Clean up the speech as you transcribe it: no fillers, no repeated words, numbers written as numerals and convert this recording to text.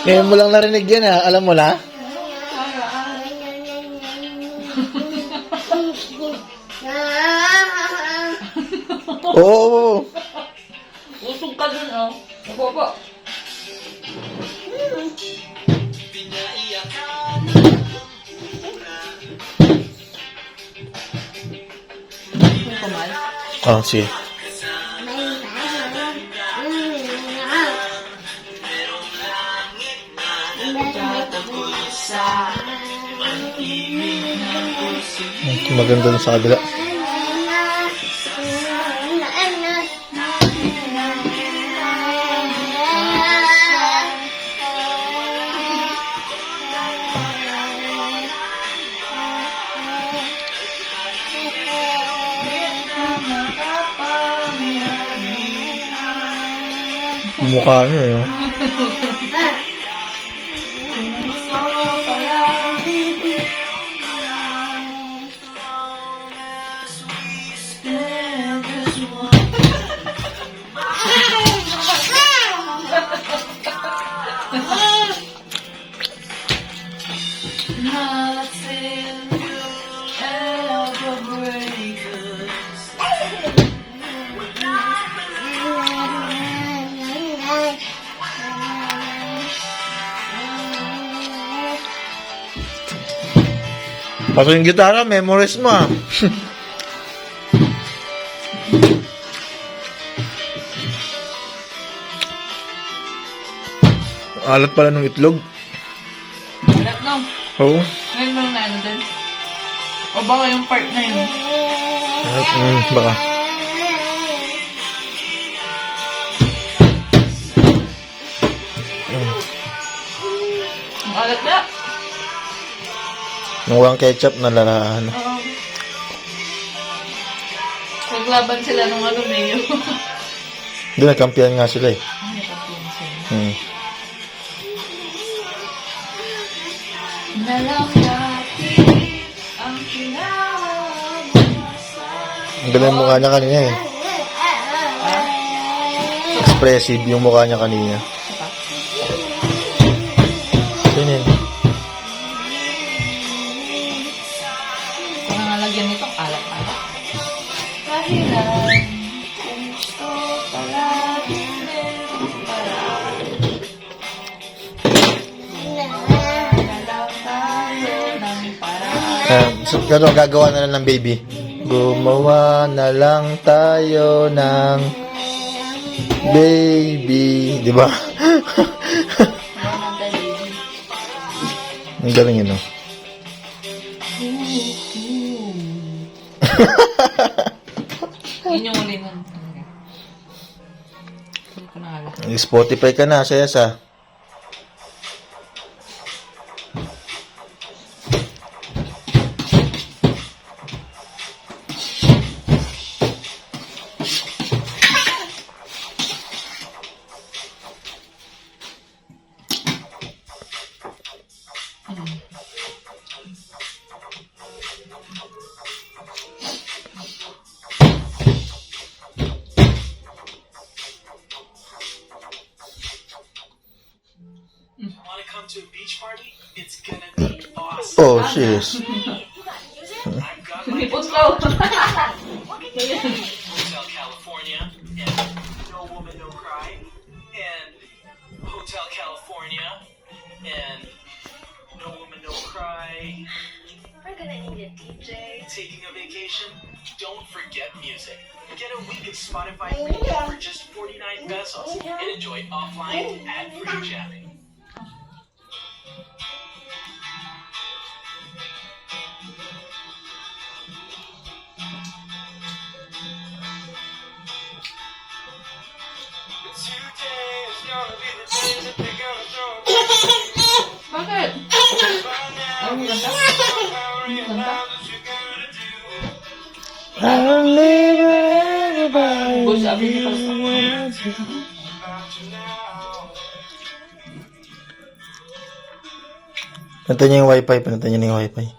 Ngayon mo lang narinig yan ha. Alam mo na? Oo. Usog ka dun, oh. Ako po. May kumal? Oh, sige. Maganda na sa kabila. Mukha niya eh. Paso yung gitara, memories mo ah. Alat pala ng itlog. Alat no? Oo. Ngayon lang na ano dun? O baka yung part na yun? Baka. Ang alat na? Nung walang ketchup na lalahan. Oo. Naglaban sila nung ano, Mayo. Hindi, nagkampiyan nga sila eh. Nalang dati ang Ang galing mukha niya kanina eh. Expressive yung mukha niya kanina. Sinin. Kung nangalagyan nitong alak-alak. Kahilan, kung gusto palagi meron paraan. Nalang tayo ng paraan. So, gagawa na lang ng baby. Gumawa na lang tayo ng baby. Di ba? Walang dalili. Ang galing yun, no? Yun yung uli nun. Hindi ko na alam. Spotify ka na, sayas ah. Want to come to a beach party? It's gonna be awesome. Oh, sis. I've got my Ipot ko. Hotel California and No Woman No Cry and Hotel California and No Woman No Cry. We're gonna need a DJ. Taking a vacation? Don't forget music. Get a week of Spotify Premium for just 49 pesos and enjoy offline ad-free jamming. Bakit? Ang ganda. Ang ganda. Boss, sabi niya pala. Pinatay niya yung wifi.